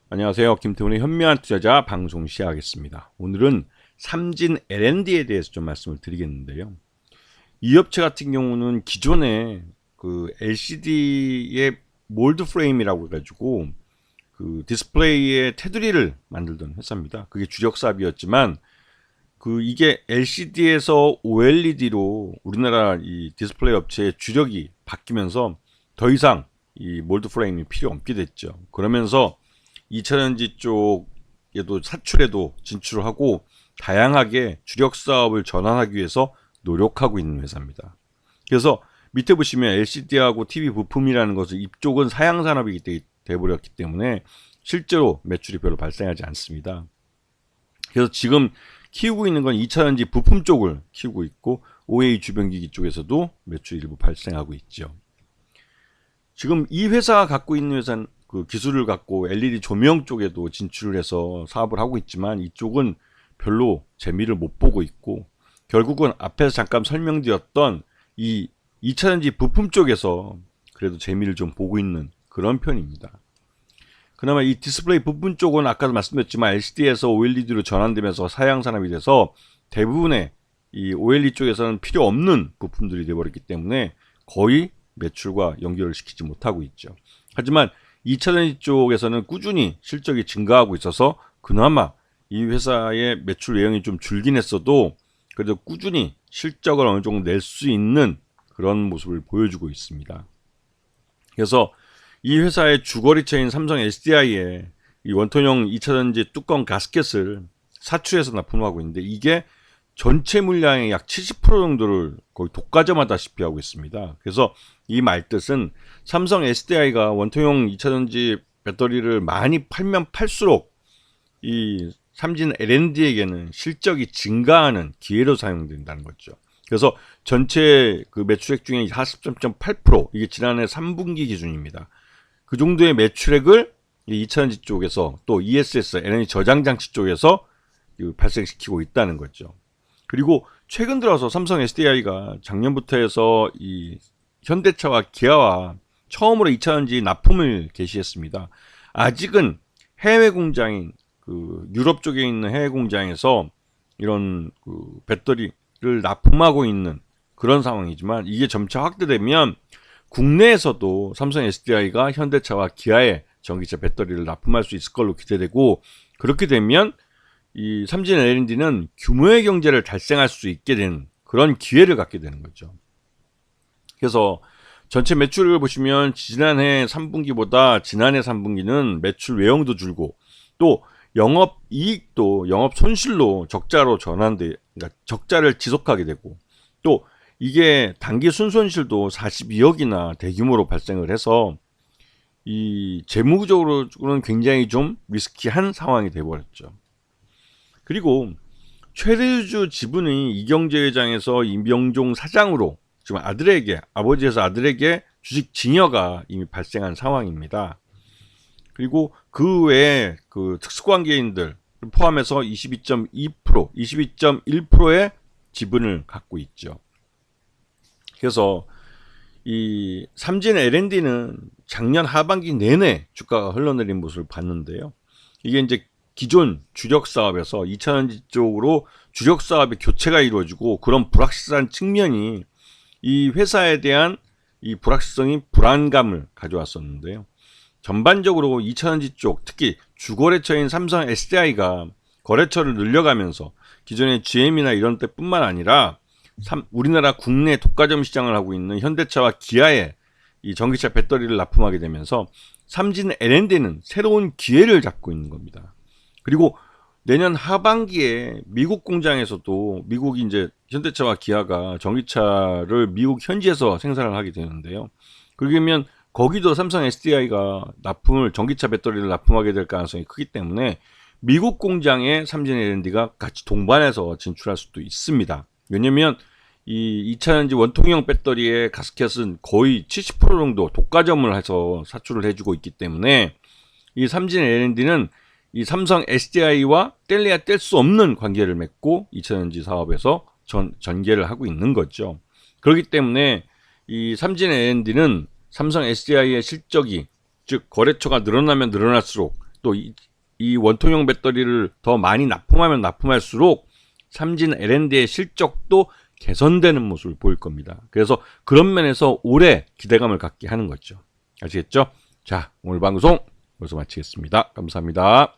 안녕하세요. 김태훈의 현명한 투자자 방송 시작하겠습니다. 오늘은 삼진 L&D에 대해서 좀 말씀을 드리겠는데요. 이 업체 같은 경우는 기존에 그 LCD의 몰드 프레임이라고 해가지고 그 디스플레이의 테두리를 만들던 회사입니다. 그게 주력 사업이었지만 이게 LCD에서 OLED로 우리나라 이 디스플레이 업체의 주력이 바뀌면서 더 이상 이 몰드 프레임이 필요 없게 됐죠. 그러면서 2차전지 쪽에도 사출에도 진출을 하고 다양하게 주력 사업을 전환하기 위해서 노력하고 있는 회사입니다. 그래서 밑에 보시면 LCD하고 TV 부품이라는 것은 이쪽은 사양 산업이 돼버렸기 때문에 실제로 매출이 별로 발생하지 않습니다. 그래서 지금 키우고 있는 건 2차전지 부품 쪽을 키우고 있고 OA 주변기기 쪽에서도 매출이 일부 발생하고 있죠. 지금 이 회사가 갖고 있는 회사는 그 기술을 갖고 LED 조명 쪽에도 진출을 해서 사업을 하고 있지만 이쪽은 별로 재미를 못 보고 있고 결국은 앞에서 잠깐 설명드렸던 이 2차전지 부품 쪽에서 그래도 재미를 좀 보고 있는 그런 편입니다. 그나마 이 디스플레이 부품 쪽은 아까도 말씀드렸지만 LCD에서 OLED로 전환되면서 사양 산업이 돼서 대부분의 이 OLED 쪽에서는 필요 없는 부품들이 되어버렸기 때문에 거의 매출과 연결을 시키지 못하고 있죠. 하지만 2차전지 쪽에서는 꾸준히 실적이 증가하고 있어서 그나마 이 회사의 매출 외형이 좀 줄긴 했어도 그래도 꾸준히 실적을 어느 정도 낼 수 있는 그런 모습을 보여주고 있습니다. 그래서 이 회사의 주거래처인 삼성 SDI에 이 원통형 2차전지 뚜껑 가스켓을 사출해서 납품하고 있는데 이게 전체 물량의 약 70% 정도를 거의 독과점하다시피 하고 있습니다. 그래서 이 말뜻은 삼성 SDI가 원통형 2차전지 배터리를 많이 팔면 팔수록 이 삼진 L&D에게는 실적이 증가하는 기회로 사용된다는 거죠. 그래서 전체 그 매출액 중에 43.8% 이게 지난해 3분기 기준입니다. 그 정도의 매출액을 이 2차전지 쪽에서 또 ESS, 에너지 저장 장치 쪽에서 발생시키고 있다는 거죠. 그리고 최근 들어서 삼성 SDI가 작년부터 해서 이 현대차와 기아와 처음으로 2차전지 납품을 개시했습니다. 아직은 해외 공장인 그 유럽 쪽에 있는 해외 공장에서 이런 그 배터리를 납품하고 있는 그런 상황이지만 이게 점차 확대되면 국내에서도 삼성 SDI가 현대차와 기아의 전기차 배터리를 납품할 수 있을 걸로 기대되고 그렇게 되면 이 삼진 L&D는 규모의 경제를 달성할 수 있게 된 그런 기회를 갖게 되는 거죠. 그래서 전체 매출을 보시면 지난해 3분기보다 지난해 3분기는 매출 외형도 줄고 또 영업 이익도 영업 손실로 적자로 그러니까 적자를 지속하게 되고 또 이게 단기 순손실도 42억이나 대규모로 발생을 해서 이 재무적으로는 굉장히 좀 리스키한 상황이 되어버렸죠. 그리고 최대주 지분이 이경재 회장에서 임병종 사장으로 지금 아버지에서 아들에게 주식 증여가 이미 발생한 상황입니다. 그리고 그 외에 그 특수관계인들 포함해서 22.2%, 22.1%의 지분을 갖고 있죠. 그래서 이 삼진 L&D는 작년 하반기 내내 주가가 흘러내린 모습을 봤는데요. 이게 이제 기존 주력 사업에서 2차전지 쪽으로 주력 사업의 교체가 이루어지고 그런 불확실한 측면이 이 회사에 대한 이 불확실성이 불안감을 가져왔었는데요. 전반적으로 2차전지 쪽 특히 주거래처인 삼성 SDI가 거래처를 늘려가면서 기존의 GM이나 이런 때뿐만 아니라 우리나라 국내 독과점 시장을 하고 있는 현대차와 기아의 이 전기차 배터리를 납품하게 되면서 삼진 L&D는 새로운 기회를 잡고 있는 겁니다. 그리고 내년 하반기에 미국 공장에서도 미국이 이제 현대차와 기아가 전기차를 미국 현지에서 생산을 하게 되는데요. 그러면 거기도 삼성 SDI가 전기차 배터리를 납품하게 될 가능성이 크기 때문에 미국 공장에 삼진 L&D가 같이 동반해서 진출할 수도 있습니다. 왜냐면 이 2차전지 원통형 배터리의 가스켓은 거의 70% 정도 독과점을 해서 사출을 해주고 있기 때문에 이 삼진 L&D는 이 삼성 SDI와 뗄래야 뗄 수 없는 관계를 맺고 2차전지 사업에서 전개를 하고 있는 거죠. 그렇기 때문에 이 삼진 L&D는 삼성 SDI의 실적이 즉 거래처가 늘어나면 늘어날수록 또 이 원통형 배터리를 더 많이 납품하면 납품할수록 삼진 L&D의 실적도 개선되는 모습을 보일 겁니다. 그래서 그런 면에서 올해 기대감을 갖게 하는 거죠. 아시겠죠? 자, 오늘 방송 여기서 마치겠습니다. 감사합니다.